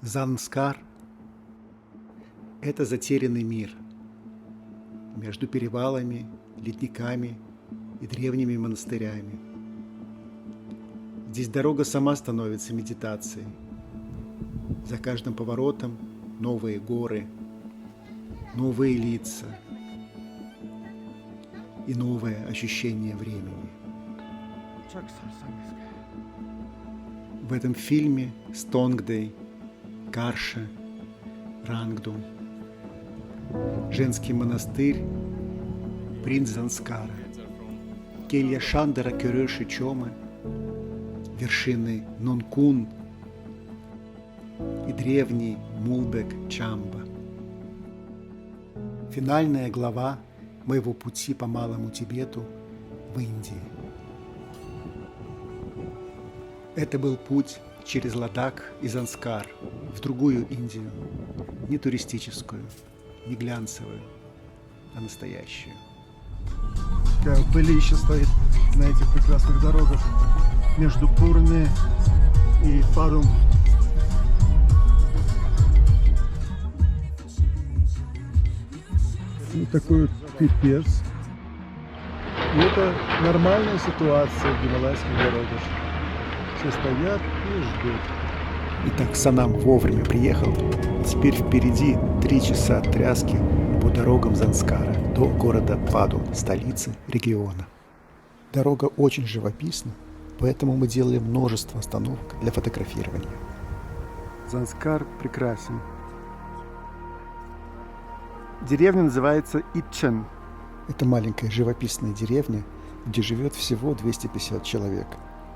Занскар – это затерянный мир между перевалами, ледниками и древними монастырями. Здесь дорога сама становится медитацией. За каждым поворотом новые горы, новые лица и новое ощущение времени. В этом фильме Стонгдей, Карша, Рангдум, женский монастырь, принц Занскара, келья Шандара Кюрёши Чома, вершины Нонкун и древний Мулбек Чамба. Финальная глава моего пути по Малому Тибету в Индии. Это был путь через Ладак и Занскар в другую Индию, не туристическую, не глянцевую, а настоящую. Какая пылища стоит на этих прекрасных дорогах между Пурне и Падум. Вот такой вот пипец. И это нормальная ситуация в гималайских дорогах. Все стоят и ждут. Итак, Санам вовремя приехал. Теперь впереди 3 часа тряски по дорогам Занскара до города Падум, столицы региона. Дорога очень живописна, поэтому мы делали множество остановок для фотографирования. Занскар прекрасен. Деревня называется Итчен. Это маленькая живописная деревня, где живет всего 250 человек.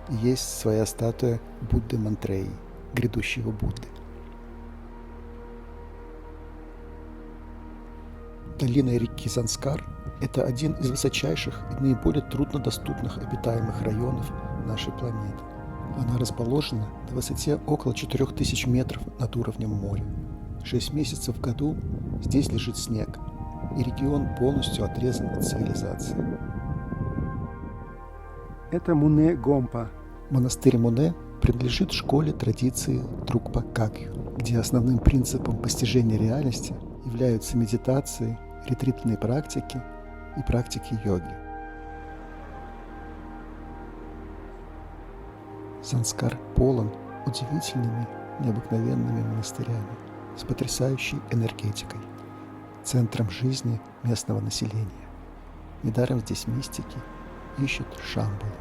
И есть своя статуя Будды Мантреи, грядущего Будды. Долина реки Занскар – это один из высочайших и наиболее труднодоступных обитаемых районов нашей планеты. Она расположена на высоте около 4000 метров над уровнем моря. 6 месяцев в году здесь лежит снег, и регион полностью отрезан от цивилизации. Это Муне Гомпа. Монастырь Муне принадлежит школе традиции Трукпа Кагью, где основным принципом постижения реальности являются медитации, ретритные практики и практики йоги. Занскар полон удивительными, необыкновенными монастырями с потрясающей энергетикой, центром жизни местного населения. Недаром здесь мистики ищут Шамбалу,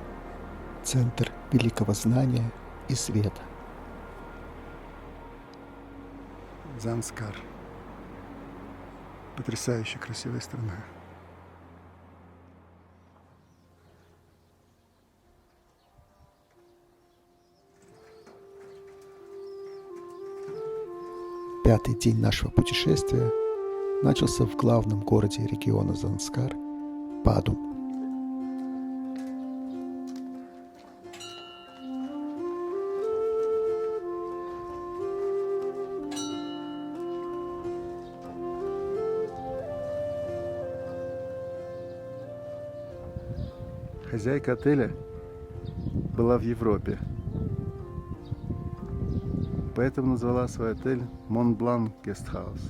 центр великого знания и света. Занскар. Потрясающе красивая страна. Пятый день нашего путешествия начался в главном городе региона Занскар – Падум. Хозяйка отеля была в Европе, поэтому назвала свой отель Монблан Гестхаус.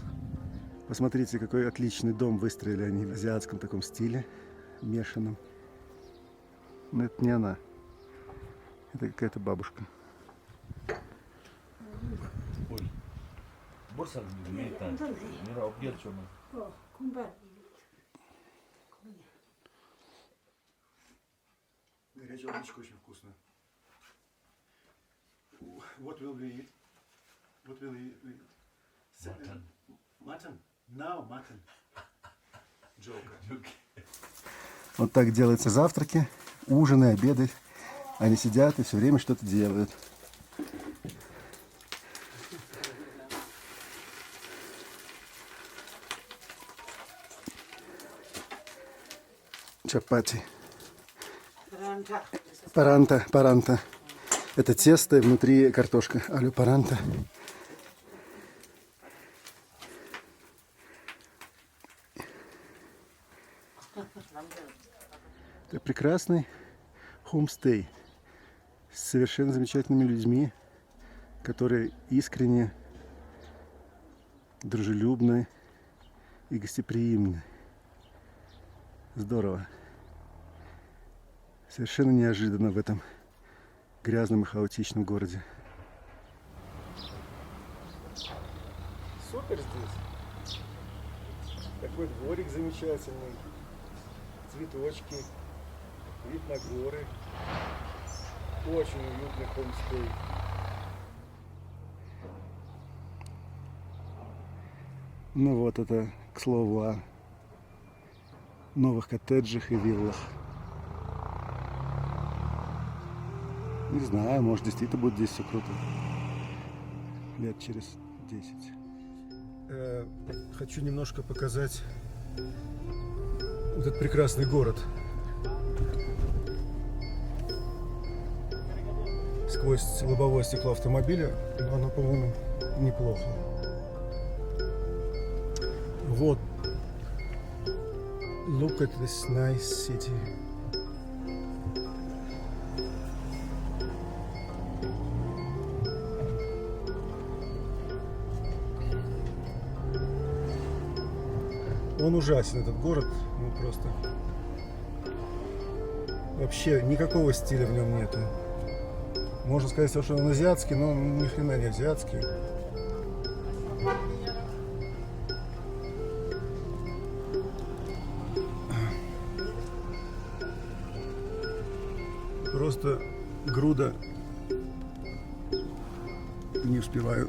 Посмотрите, какой отличный дом выстроили они в азиатском таком стиле, мешанном. Но это не она, это какая-то бабушка. Горячая водичка очень вкусная. What will we eat? What will we eat? Mutton. Mutton? No, mutton. Joke. Вот так делаются завтраки, ужины, обеды. Они сидят и все время что-то делают. Чапати. Паранта. Это тесто, внутри картошка. Алю паранта. Это прекрасный хомстей с совершенно замечательными людьми, которые искренне дружелюбный и гостеприимный. Здорово. Совершенно неожиданно в этом грязном и хаотичном городе. Супер здесь. Такой дворик замечательный. Цветочки. Вид на горы. Очень уютный хомстей. Ну вот это, к слову, о новых коттеджах и виллах. Не знаю, может действительно будет здесь все круто. Лет через 10. Хочу немножко показать этот прекрасный город. Сквозь лобовое стекло автомобиля, но оно, по-моему, неплохо. Вот. Look at this nice city. Он ужасен, этот город, ну просто. Вообще никакого стиля в нем нету. Можно сказать, что он азиатский, но ни хрена не азиатский. Просто груда. Не успеваю.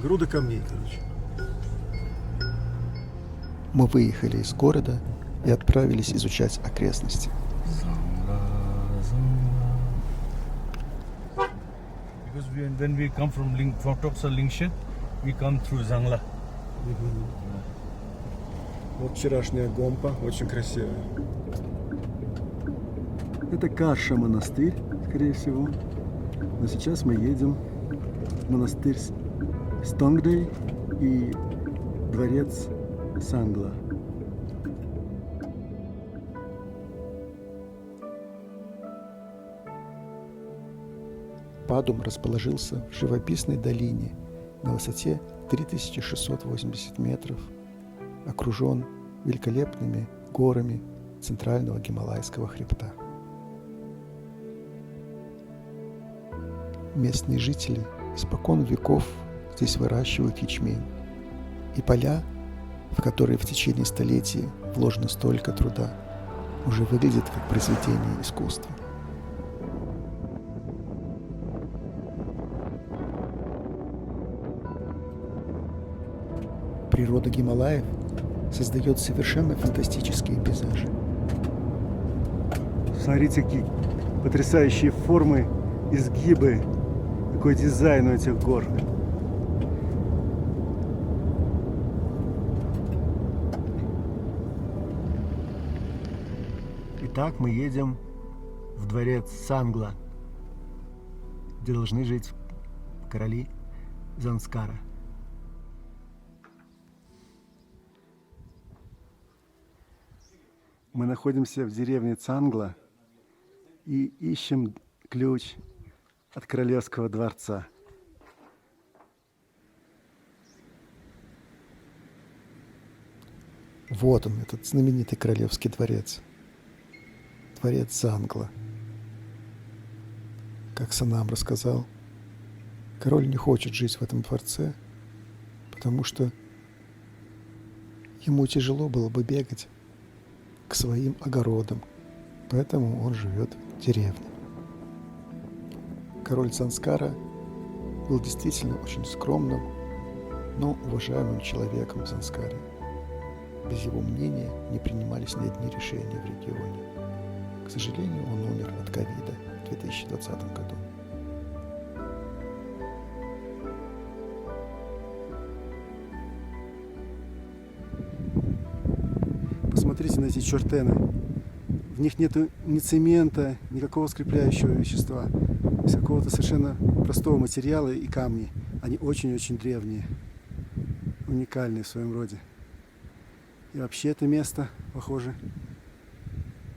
Груда камней, короче. Мы выехали из города и отправились изучать окрестности. Because when we come from Toksa Lingshan, we come through Zangla. Вот вчерашняя гомпа, очень красивая. Это Карша монастырь, скорее всего. Но сейчас мы едем в монастырь Стонгдей и дворец Сангла. Падум расположился в живописной долине на высоте 3680 метров, окружен великолепными горами центрального Гималайского хребта. Местные жители испокон веков здесь выращивают ячмень, и поля, в которые в течение столетий вложено столько труда, уже выглядят как произведение искусства. Природа Гималаев создает совершенно фантастические пейзажи. Смотрите, какие потрясающие формы, изгибы, какой дизайн у этих гор. Итак, мы едем в дворец Сангла, где должны жить короли Занскара. Мы находимся в деревне Цангла и ищем ключ от королевского дворца. Вот он, этот знаменитый королевский дворец. Дворец Зангла. Как Санам рассказал, король не хочет жить в этом дворце, потому что ему тяжело было бы бегать к своим огородам, поэтому он живет в деревне. Король Занскара был действительно очень скромным, но уважаемым человеком в Занскаре. Без его мнения не принимались ни одни решения в регионе. К сожалению, он умер от ковида в 2020 году. Посмотрите на эти чертены. В них нет ни цемента, никакого скрепляющего вещества. Из какого-то совершенно простого материала и камни. Они очень-очень древние. Уникальные в своем роде. И вообще это место, похоже,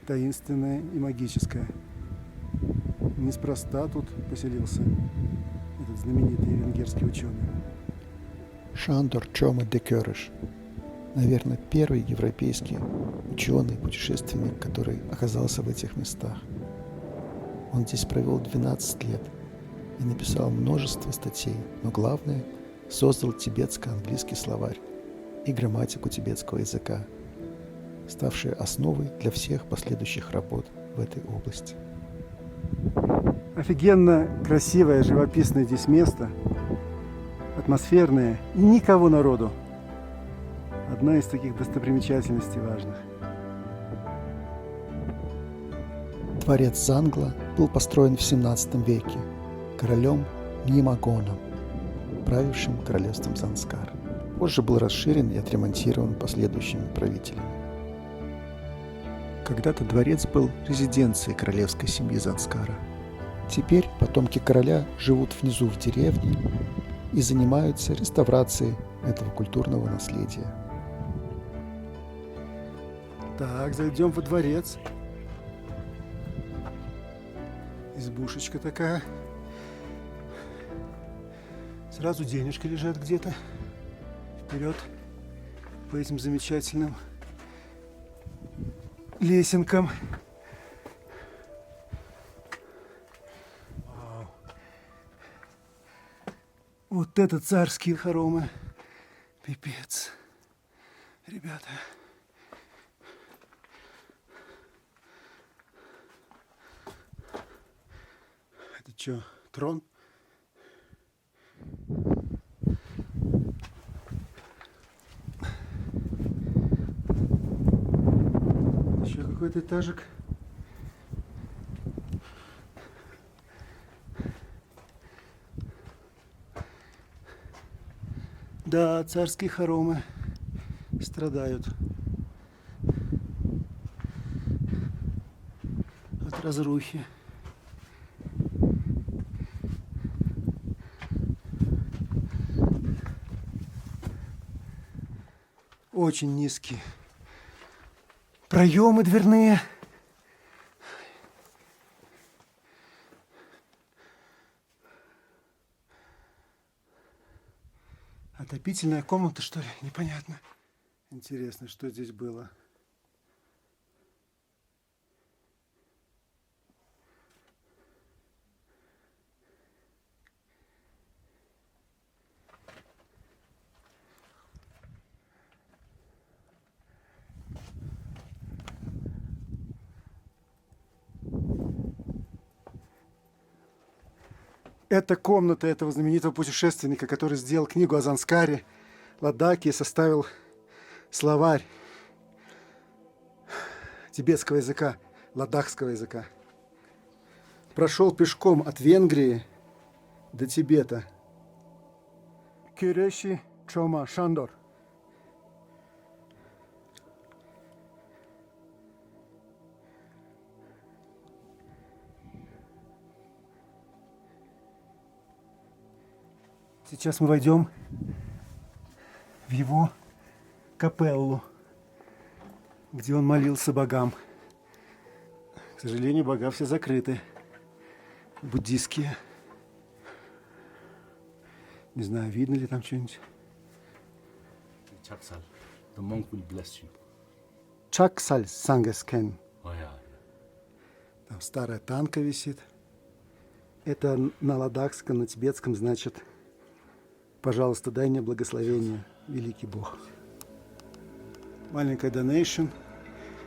таинственное и магическое. Неспроста тут поселился этот знаменитый венгерский ученый. Шандор Чома де Кёреш. Наверное, первый европейский ученый, путешественник, который оказался в этих местах. Он здесь провел 12 лет и написал множество статей, но главное, создал тибетско-английский словарь и грамматику тибетского языка, ставшие основой для всех последующих работ в этой области. Офигенно красивое, живописное здесь место, атмосферное и никого народу. Одна из таких достопримечательностей важных. Дворец Зангла был построен в 17 веке королем Нимагоном, правившим королевством Занскар. Позже был расширен и отремонтирован последующими правителями. Когда-то дворец был резиденцией королевской семьи Занскара. Теперь потомки короля живут внизу в деревне и занимаются реставрацией этого культурного наследия. Так, зайдем во дворец. Избушечка такая. Сразу денежки лежат где-то. Вперед по этим замечательным лесенкам. Вау. Вот это царские хоромы. Пипец. Ребята. Это что, трон? Еще какой-то этажик. Да, царские хоромы страдают от разрухи. Очень низкие проемы дверные. Отопительная комната, что ли? Непонятно. Интересно, что здесь было. Это комната этого знаменитого путешественника, который сделал книгу о Занскаре, Ладаке и составил словарь тибетского языка, ладахского языка. Прошел пешком от Венгрии до Тибета. Кюреши Чома Шандор. Сейчас мы войдем в его капеллу, где он молился богам. К сожалению, бога все закрыты. Буддистские. Не знаю, видно ли там что-нибудь. Chaksal, the monk will bless you. Чаксаль Сангескен. Oh yeah. Там старая танка висит. Это на ладахском, на тибетском значит: пожалуйста, дай мне благословение, великий Бог. Маленькая донейшн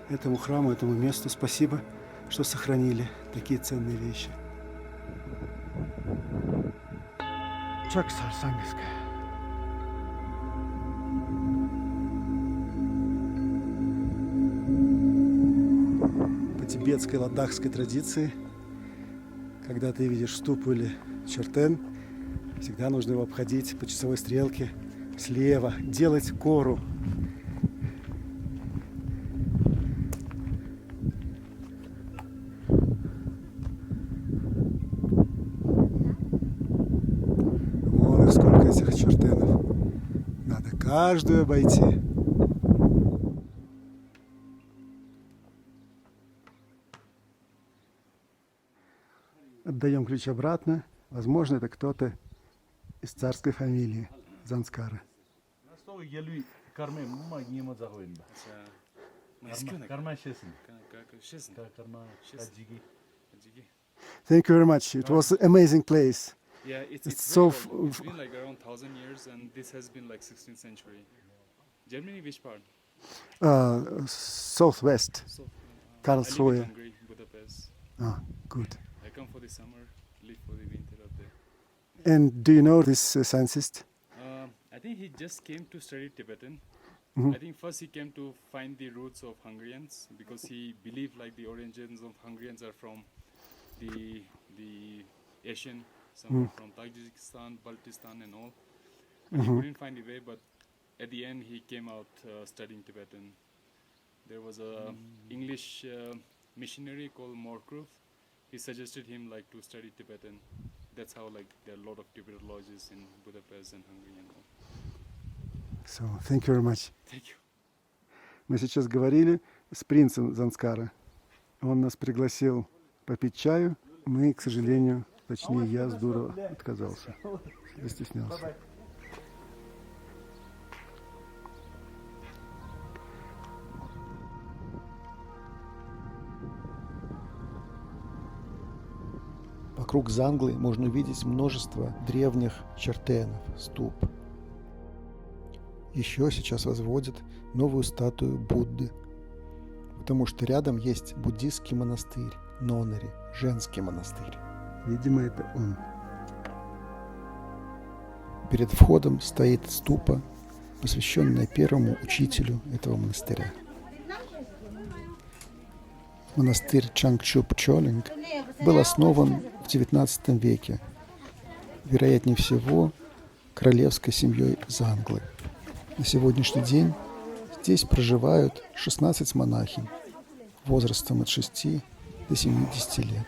этому храму, этому месту. Спасибо, что сохранили такие ценные вещи. Чаксаль Сангеская. По тибетской ладахской традиции, когда ты видишь ступу или чертен, всегда нужно его обходить по часовой стрелке слева, делать кору. Вон их сколько, этих чертенов. Надо каждую обойти. Отдаем ключ обратно. Возможно, это кто-то из царской фамилии Занскара. yellow karma mama yema zahoin ba. Karma shesin. Karma kajigi. Thank you very much. It was an amazing place. Yeah, it's so very old. It's been like around 1,000 years, and this has been like 16th century. Germany, which part? Southwest. So, I Karlsruhe. live in Hungary, Budapest. Ah, good. I come for the summer, live for the winter up there. And do you know this scientist? I think he just came to study Tibetan. Mhm. I think first he came to find the roots of Hungarians because he believed like the origins of Hungarians are from the Asian, somewhere from Tajikistan, Baltistan, and all. But he couldn't find a way, but at the end he came out studying Tibetan. There was a English missionary called Morkruf. He suggested him like to study Tibetan. That's how like there are a lot of Tibetologists in Budapest and Hungary and all. So, thank you very much. Thank you. Мы сейчас говорили с принцем Занскара. Он нас пригласил попить чаю. Мы, к сожалению, точнее я здорово отказался. Застеснялся. Вокруг Занглы можно увидеть множество древних чертенов, ступ. Еще сейчас возводят новую статую Будды, потому что рядом есть буддийский монастырь, Нонери, женский монастырь. Видимо, это он. Перед входом стоит ступа, посвященная первому учителю этого монастыря. Монастырь Чангчуп-Чолинг был основан в XIX веке, вероятнее всего, королевской семьей Занглы. На сегодняшний день здесь проживают 16 монахинь возрастом от 6 до 70 лет.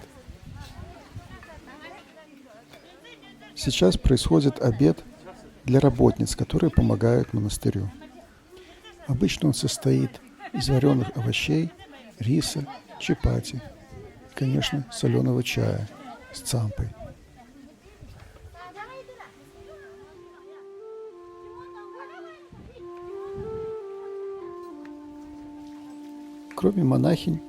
Сейчас происходит обед для работниц, которые помогают монастырю. Обычно он состоит из вареных овощей, риса, чапати и, конечно, соленого чая с цампой. Кроме монахинь,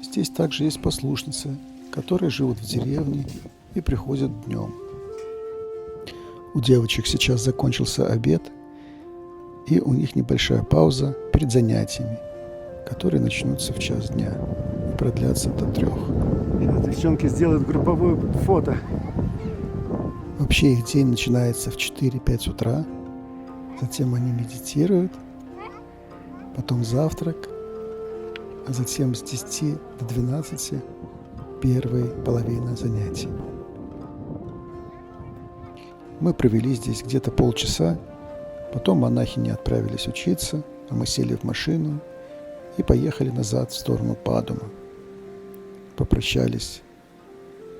здесь также есть послушницы, которые живут в деревне и приходят днем. У девочек сейчас закончился обед, и у них небольшая пауза перед занятиями, которые начнутся в час дня и продлятся до 3. Сейчас девчонки сделают групповое фото. Вообще их день начинается в 4-5 утра, затем они медитируют, потом завтрак, а затем с 10 до 12 первая половина занятий. Мы провели здесь где-то полчаса, потом монахини отправились учиться, а мы сели в машину и поехали назад в сторону Падума. Попрощались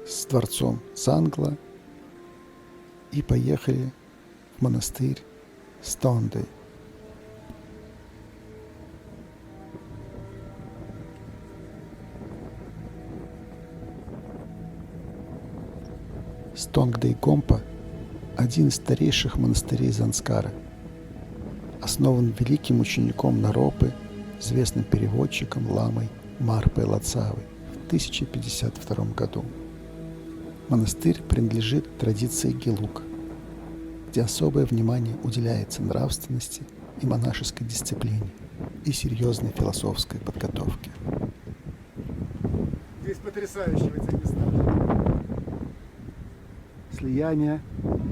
с дворцом Зангла и поехали в монастырь Стондей. Стонгдей-Гомпа – один из старейших монастырей Занскара. Основан великим учеником Наропы, известным переводчиком ламой Марпой Лацавой в 1052 году. Монастырь принадлежит традиции Гелук, где особое внимание уделяется нравственности и монашеской дисциплине и серьезной философской подготовке. Здесь потрясающе в этих местах. Слияние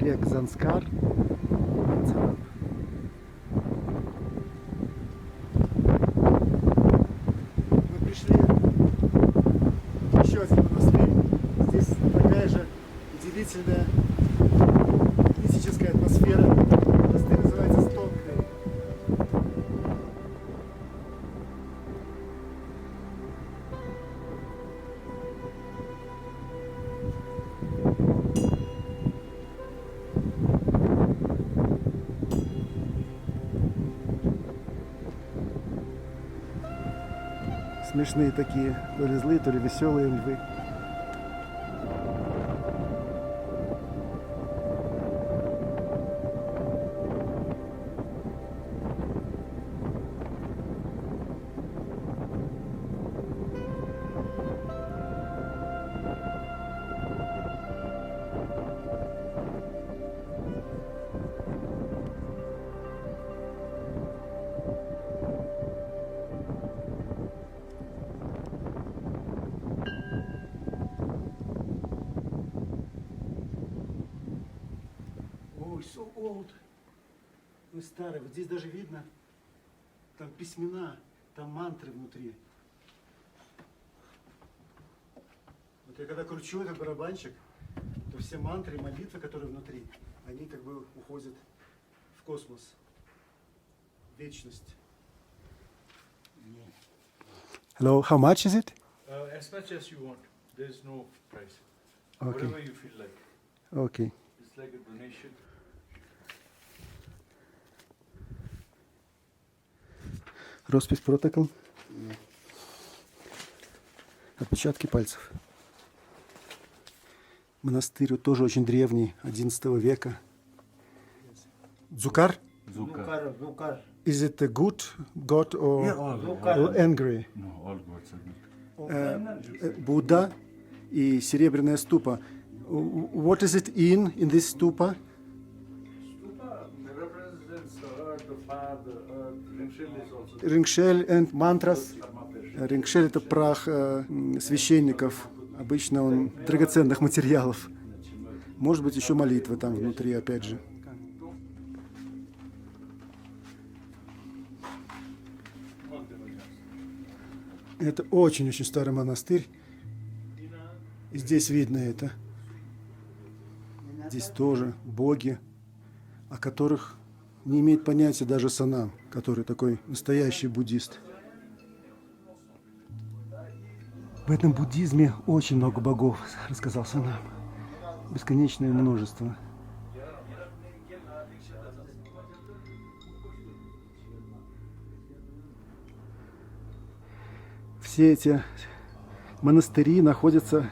рек Занскар и Царап. Мы пришли в еще один монастырь. Здесь такая же удивительная мистическая атмосфера. Монастырь называется Стонгдей. Смешные такие, то ли злые, то ли веселые львы. такой старый. Вот здесь даже видно, там письмена, там мантры внутри. Вот я когда кручу этот барабанчик, то все мантры и молитвы, которые внутри, они как бы уходят в космос, в вечность. Hello, how much is it? As much as you want. There is no price. Okay. Whatever you feel like. Okay. It's like a donation. Роспись протокол. Отпечатки пальцев. Монастырь тоже очень древний, 11 века. Дзукар? Zukar. Is it a good god or, or angry? No, all gods are good. Будда и серебряная ступа. What is it in this stupa? Stupa represents the earth, the fire, the earth. Ringshell is also Ringshell and mantras. Dharma. Ringshell — это прах священников. Обычно он драгоценных материалов. Может быть, еще молитвы там внутри, опять же. Это очень-очень старый монастырь. И здесь видно это. Здесь тоже боги, о которых не имеет понятия даже Санам, который такой настоящий буддист. В этом буддизме очень много богов, рассказал Санам. Бесконечное множество. Все эти монастыри находятся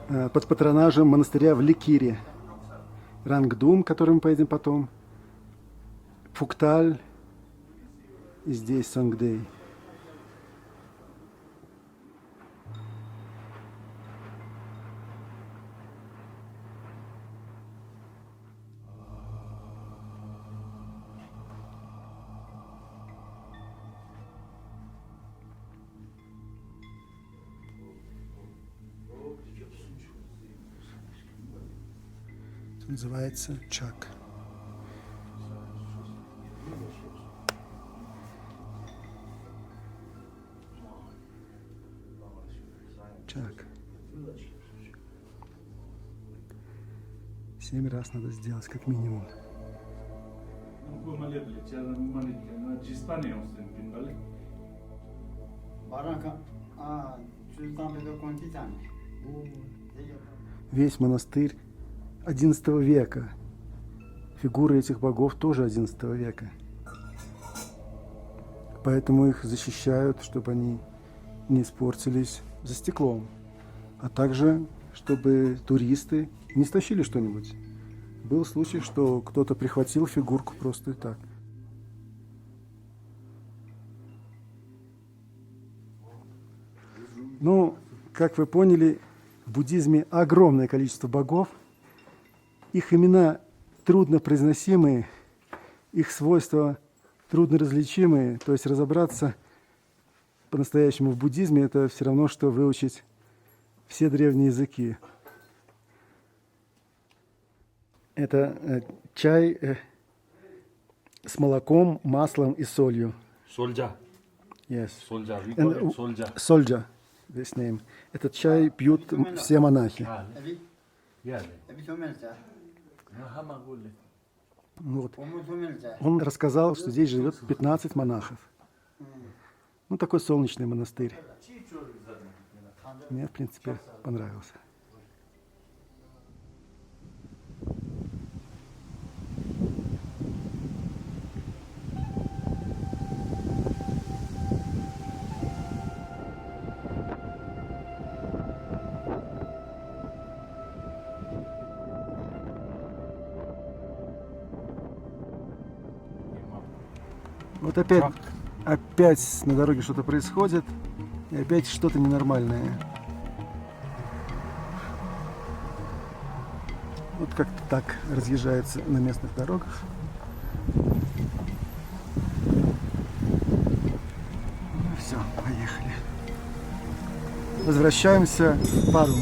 под патронажем монастыря в Ликире. Рангдум, к которому мы поедем потом, Пхукталь и здесь Сонгдэй. Это называется чак. Чак. 7 раз надо сделать, как минимум. Весь монастырь 11 века. Фигуры этих богов тоже 11 века. Поэтому их защищают, чтобы они не испортились за стеклом. А также, чтобы туристы не стащили что-нибудь. Был случай, что кто-то прихватил фигурку просто так. Ну, как вы поняли, в буддизме огромное количество богов. Их имена трудно произносимые, их свойства трудно различимые. То есть разобраться по-настоящему в буддизме — это все равно, что выучить все древние языки. Это чай с молоком, маслом и солью. Solja. Yes. Solja. We call it solja. Сольджа, this name. Этот чай пьют все монахи. Yeah. Вот. Он рассказал, что здесь живет 15 монахов. Ну, такой солнечный монастырь. Мне, в принципе, понравился. Вот опять на дороге что-то происходит, и опять что-то ненормальное. Вот как-то так разъезжается на местных дорогах. Ну все, поехали. Возвращаемся в Парум.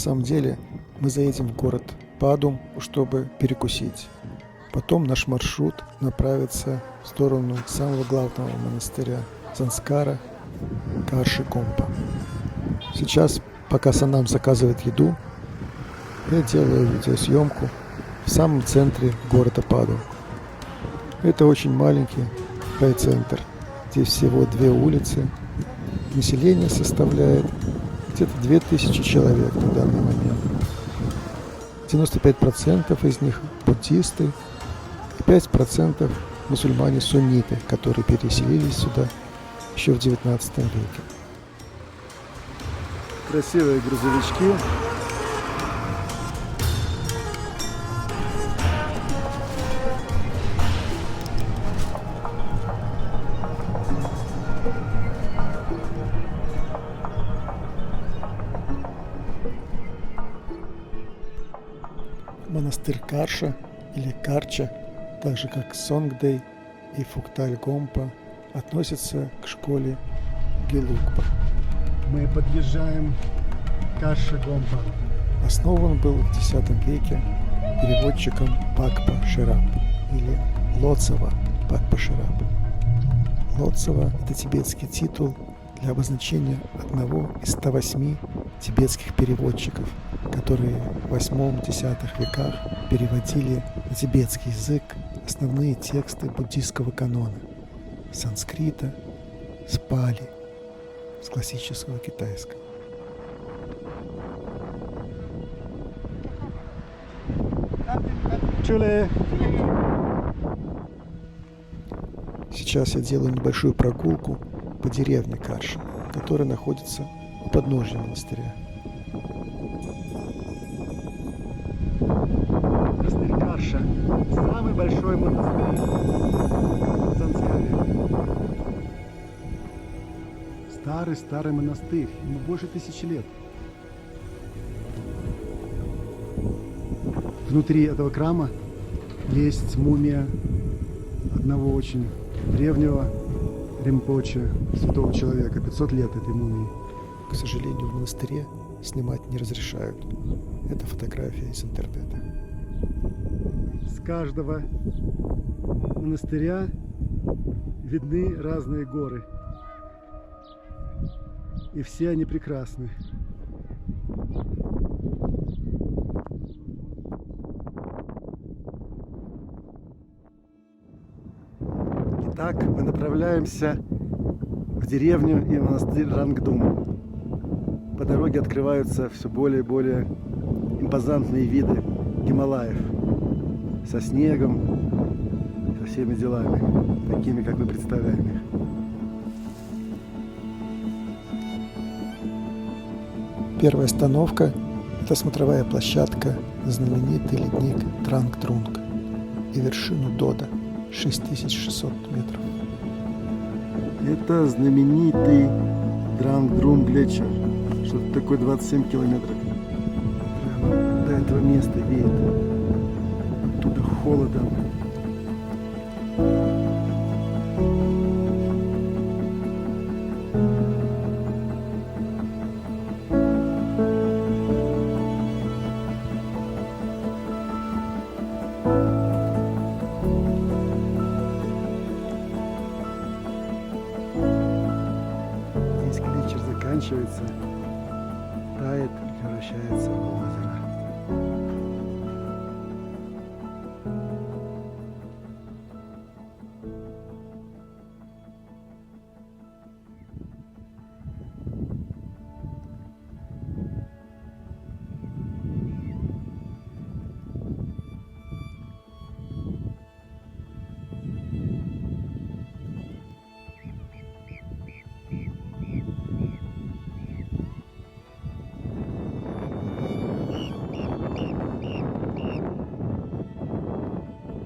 самом деле мы заедем в город Падум, чтобы перекусить. Потом наш маршрут направится в сторону самого главного монастыря Санскара Карши Гомпа. Сейчас, пока Санам заказывает еду, я делаю видеосъемку в самом центре города Падум. Это очень маленький райцентр. Здесь всего 2 улицы. Население составляет где-то 2000 человек на данный момент. 95% из них буддисты, и 5% мусульмане-сунниты, которые переселились сюда еще в 19 веке. Красивые грузовички. Монастырь Карша или Карча, так же как Сонгдэй и Фукталь Гомпа, относятся к школе Гелугпа. Мы подъезжаем к Карши Гомпа. Основан был в X веке переводчиком Пакпа Шерап или Лоцава Пакпа Шерап. Лоцава – это тибетский титул для обозначения одного из 108 тибетских переводчиков, которые в 8-10 веках переводили на тибетский язык основные тексты буддийского канона с санскрита, с пали, с классического китайского. Чуле. Сейчас я делаю небольшую прогулку по деревне Карши, которая находится у подножия монастыря. Монастырь Карша. Самый большой монастырь в Санскаре. Старый монастырь. Ему больше 1000 лет. Внутри этого храма есть мумия одного очень древнего римпоче, святого человека. 500 лет этой мумии. К сожалению, в монастыре снимать не разрешают. Это фотография из интернета. С каждого монастыря видны разные горы. И все они прекрасны. Итак, мы направляемся в деревню и монастырь Рангдум. По дороге открываются все более и более импозантные виды Гималаев. Со снегом, со всеми делами, такими, как мы представляем их. Первая остановка – это смотровая площадка на знаменитый ледник Трангдрунг и вершину Дода – 6600 метров. Это знаменитый Дрангдрун глетчер. Что-то такое 27 километров. Прямо до этого места веет. Оттуда холодом. Здесь глетчер заканчивается, тает и превращается в озеро.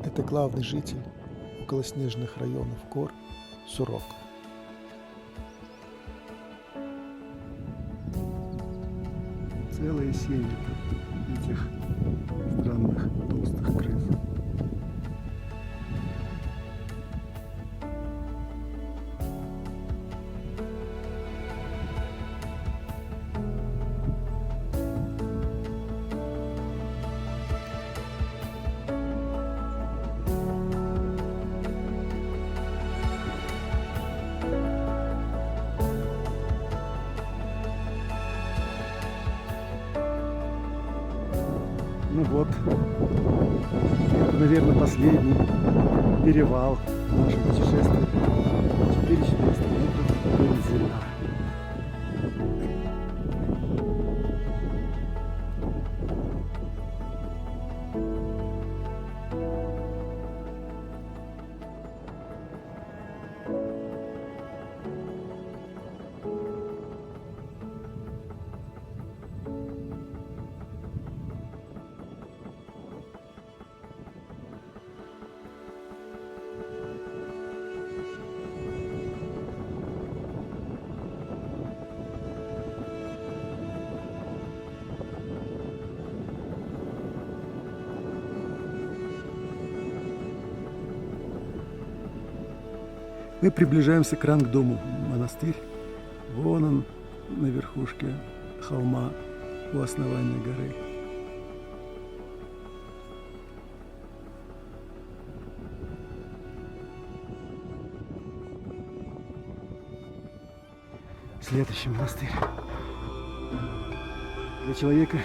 Это главный житель околоснежных районов гор Сурок. Целые семьи этих странных толстых крыс. вот, это, наверное, последний перевал нашего путешествия. 4400 метров до Энзеля. Мы приближаемся к Рангдому, монастырь. Вон он на верхушке холма у основания горы. Следующий монастырь. Для человека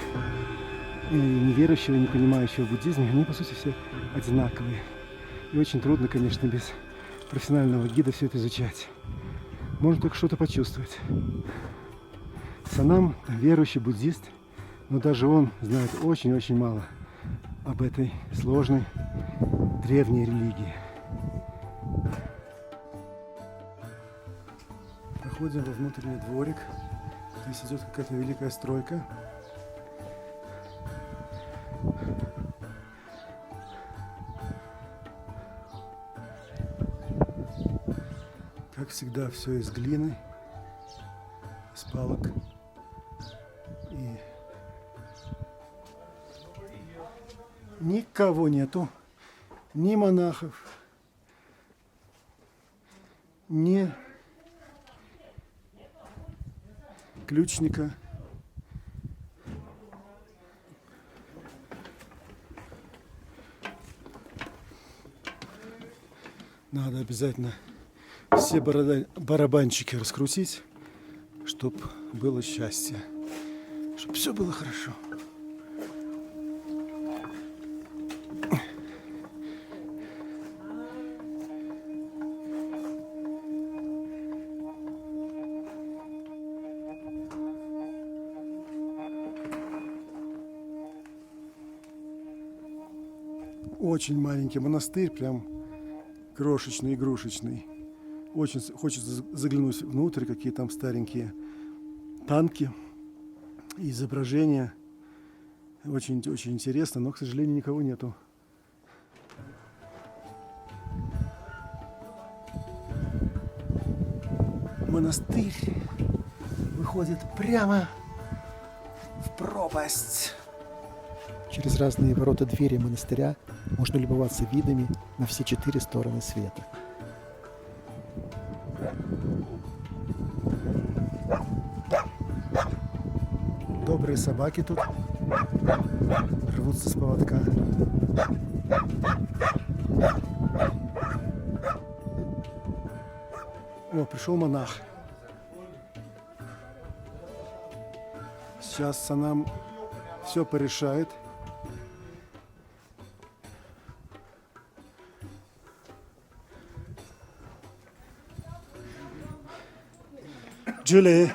неверующего, не понимающего в буддизме, они по сути все одинаковые. И очень трудно, конечно, без профессионального гида все это изучать. Можно только что-то почувствовать. Санам верующий буддист, но даже он знает очень-очень мало об этой сложной древней религии. Проходим во внутренний дворик. Здесь идет какая-то великая стройка. Как всегда, все из глины, из палок. И никого нету, ни монахов, ни ключника. Надо обязательно все барабанчики раскрутить, чтобы было счастье, чтобы все было хорошо. Очень маленький монастырь, прям крошечный, игрушечный. Очень хочется заглянуть внутрь, какие там старенькие танки, изображения. Очень интересно, но, к сожалению, никого нету. Монастырь выходит прямо в пропасть. Через разные ворота двери монастыря можно любоваться видами на все 4 стороны света. Добрые собаки тут рвутся с поводка. О, пришел монах. Сейчас Санам все порешает. Julie.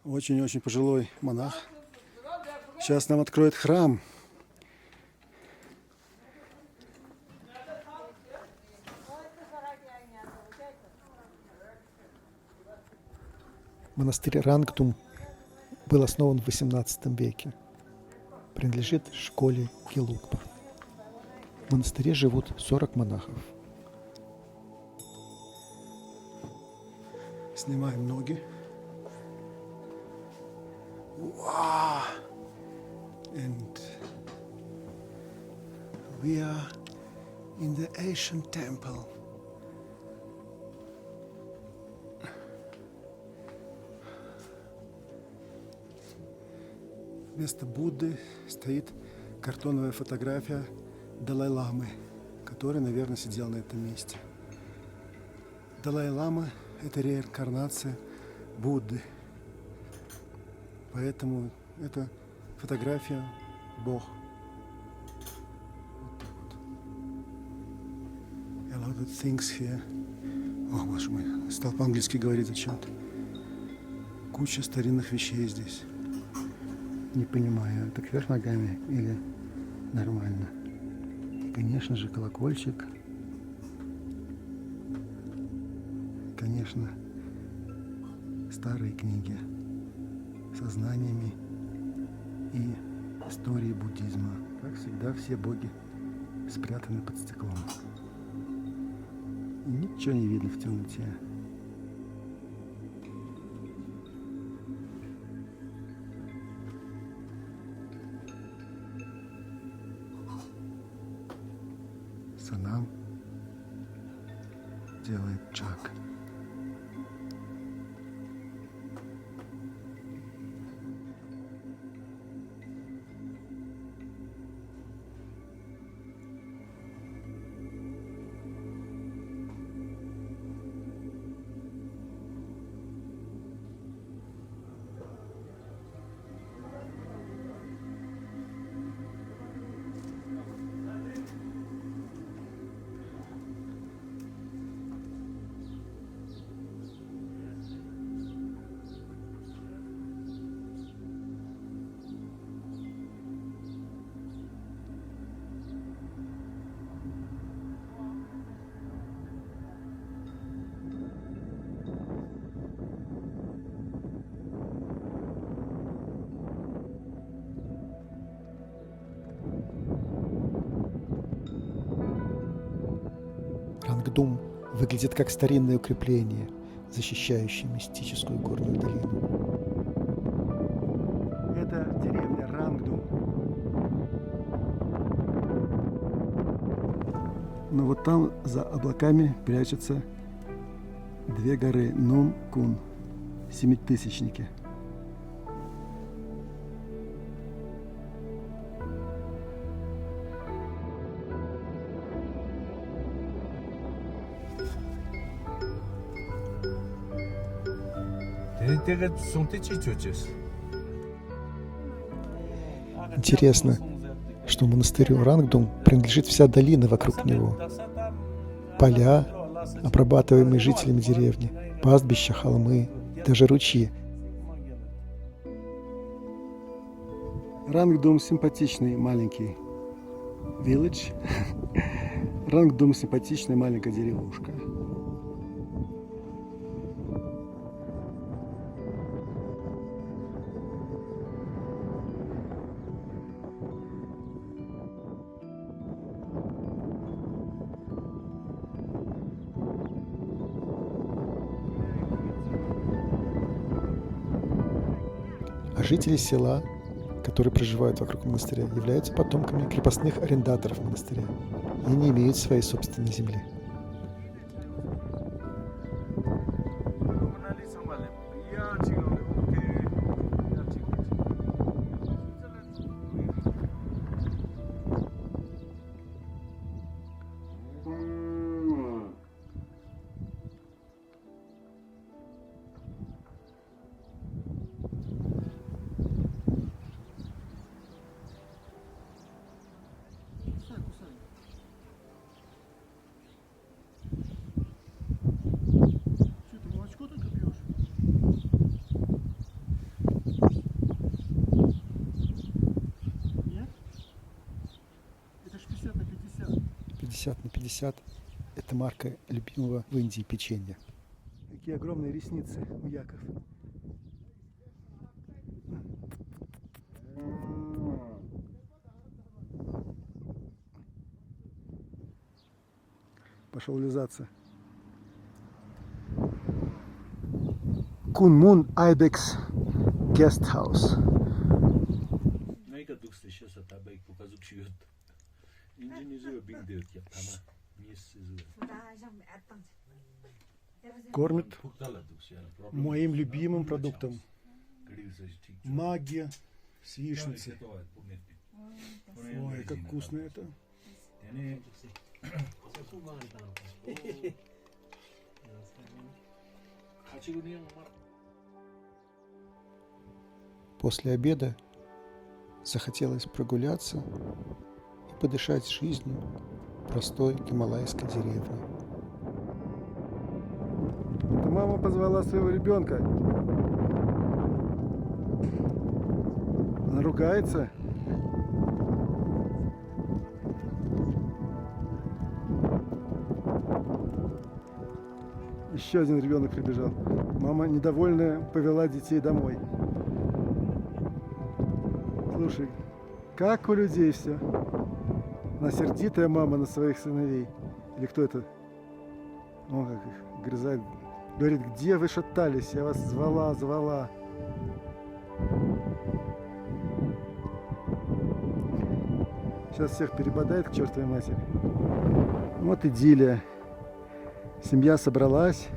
Очень-очень пожилой монах. Сейчас нам откроет храм. Монастырь Рангдум был основан в XVIII веке. Принадлежит школе Гелугпа. В монастыре живут 40 монахов. Снимаем ноги. Wow. And we are in the ancient temple. Вместо Будды стоит картоновая фотография Далай-ламы, который, наверное, сидел на этом месте. Далай-лама – это реинкарнация Будды. Поэтому это фотография Бог. Вот так вот. A lot of things here. О, боже мой, стал по-английски говорить зачем-то. Куча старинных вещей здесь. Не понимаю, это кверх ногами или нормально. И, конечно же, колокольчик. Конечно, старые книги со знаниями и историей буддизма. Как всегда, все боги спрятаны под стеклом. И ничего не видно в темноте. Санам делает шаг. Рангдум выглядит как старинное укрепление, защищающее мистическую горную долину. Это деревня Рангдум. Но вот там за облаками прячутся две горы Нум-Кун, семитысячники. Интересно, что монастырю Рангдум принадлежит вся долина вокруг него. Поля, обрабатываемые жителями деревни, пастбища, холмы, даже ручьи. Рангдум симпатичный маленький village. Рангдум симпатичная маленькая деревушка. А жители села, которые проживают вокруг монастыря, являются потомками крепостных арендаторов монастыря и не имеют своей собственной земли. Это ж 50 на 50. 50 на 50 – это марка любимого в Индии печенья. Какие огромные ресницы у яков. Пошел лизаться. Kunmun Ibex Guest House. Кормят моим любимым продуктом. Магия с яичницей. Ой, как вкусно это. После обеда захотелось прогуляться и подышать жизнью простой гималайской деревни. Это мама позвала своего ребенка. Она ругается. Еще один ребенок прибежал. Мама, недовольная, повела детей домой. Слушай, как у людей все. Она сердитая мама на своих сыновей. Или кто это? О, как их грызает. Говорит, где вы шатались? Я вас звала. Сейчас всех перебодает к чертовой матери. Вот идиллия. Семья собралась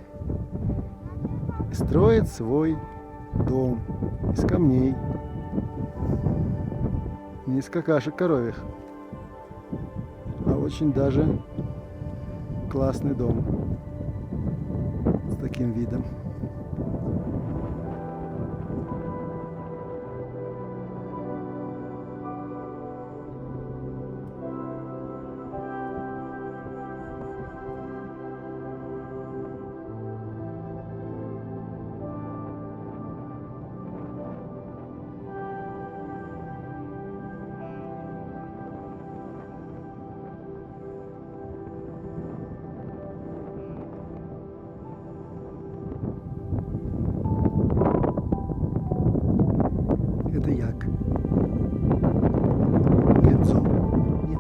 и строит свой дом из камней. Не из какашек коровьих, а очень даже классный дом с таким видом. Это як. Лицо. Нет.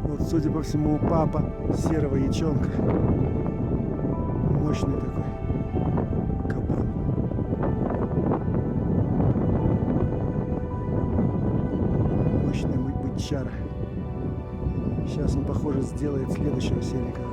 Вот, судя по всему, папа серого ячонка. Мощный такой кабан. Мощный бычара. Сейчас он, похоже, сделает следующего Серенького.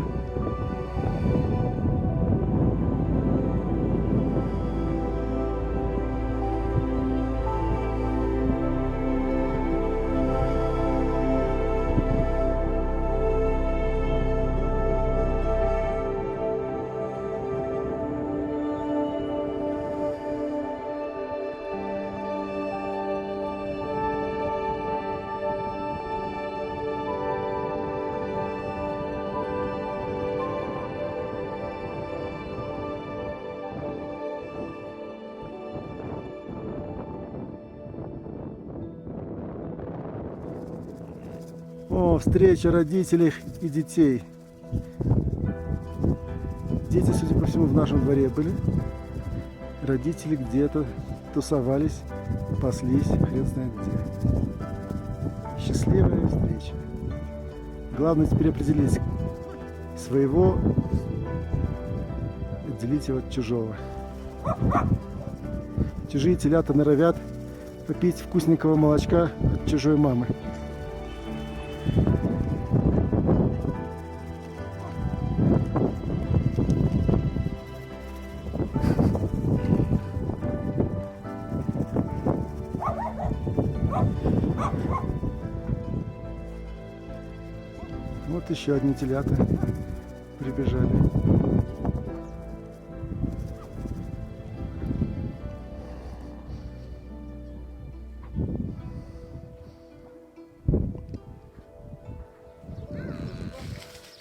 О, встреча родителей и детей. Дети, судя по всему, в нашем дворе были. Родители где-то тусовались, паслись, хрен знает где. Счастливая встреча. Главное теперь определить своего, отделить его от чужого. Чужие телята норовят попить вкусненького молочка от чужой мамы. Вот еще одни телята прибежали.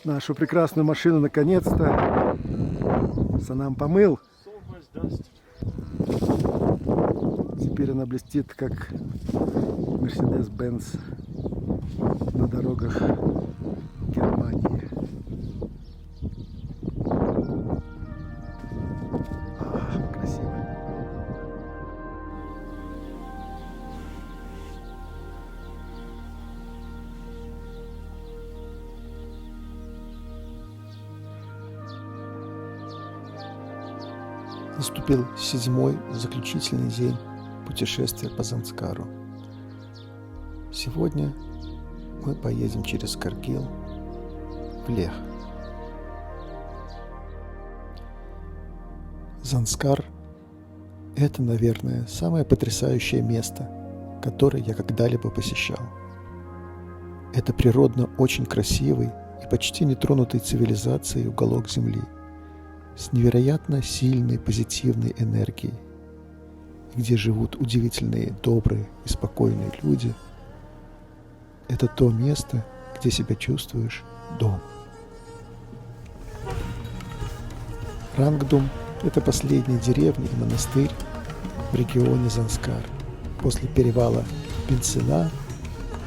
Нашу прекрасную машину наконец-то Санам помыл. Теперь она блестит, как Mercedes-Benz на дорогах Германии. Красиво. Наступил 7-й заключительный день путешествия по Занскару. Сегодня мы поедем через Каргил в Лех. Занскар – это, наверное, самое потрясающее место, которое я когда-либо посещал. Это природно очень красивый и почти нетронутый цивилизацией уголок земли, с невероятно сильной позитивной энергией, где живут удивительные, добрые и спокойные люди, это то место, где себя чувствуешь дома. Рангдум – это последняя деревня и монастырь в регионе Занскар. После перевала Пинсена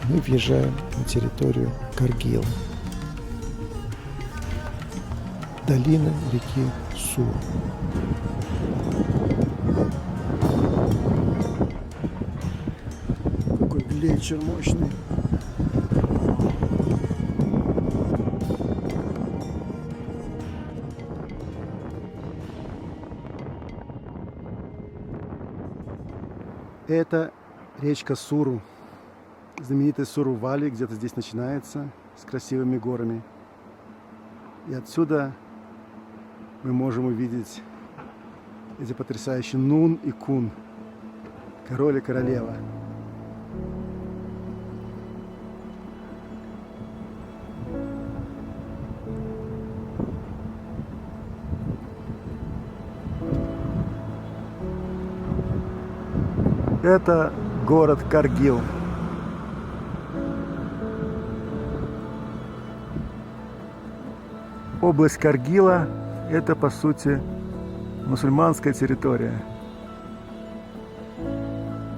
мы въезжаем на территорию Каргила. Долина реки Сур. Какой глетчер мощный. Это речка Суру, знаменитая Суру-Вали, где-то здесь начинается, с красивыми горами. И отсюда мы можем увидеть эти потрясающие Нун и Кун, король и королева. Это город Каргил. Область Каргила – это, по сути, мусульманская территория.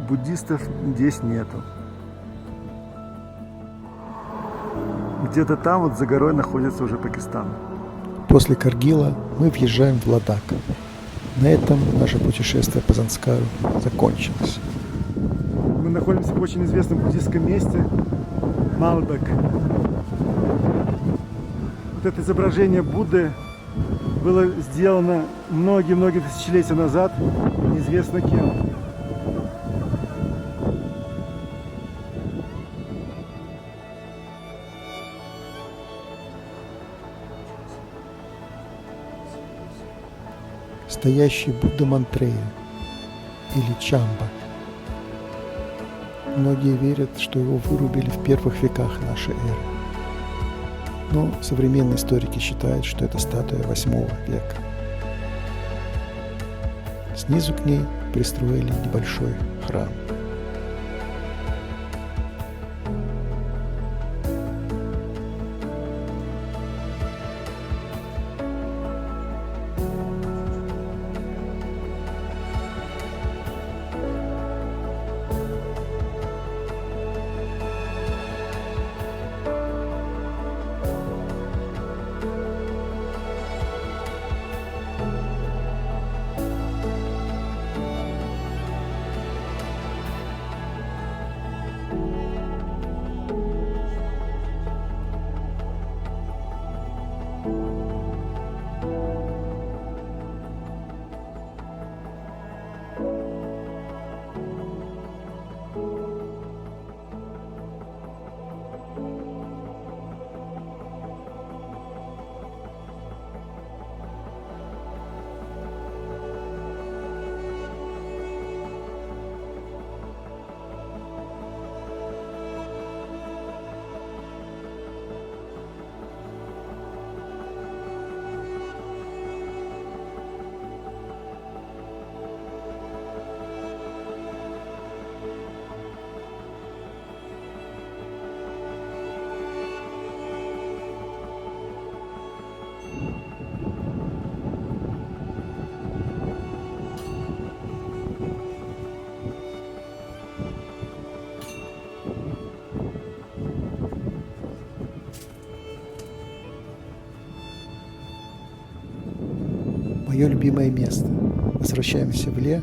Буддистов здесь нету. Где-то там, вот за горой, находится уже Пакистан. После Каргила мы въезжаем в Ладак. На этом наше путешествие по Занскару закончилось. Мы находимся в очень известном буддистском месте – Малбек. Вот это изображение Будды было сделано многие-многие тысячелетия назад, неизвестно кем. Стоящий Будда Мантрея или Чамба. Многие верят, что его вырубили в первых веках нашей эры. Но современные историки считают, что это статуя 8 века. Снизу к ней пристроили небольшой храм. Мое любимое место. Возвращаемся в Ле,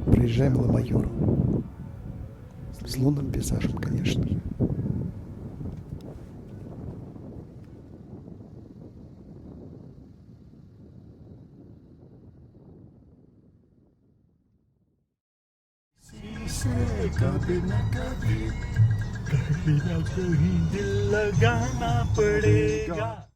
проезжаем Ла-Майору. С лунным пейзажем, конечно же. कभी न कभी दिल लगाना पड़ेगा।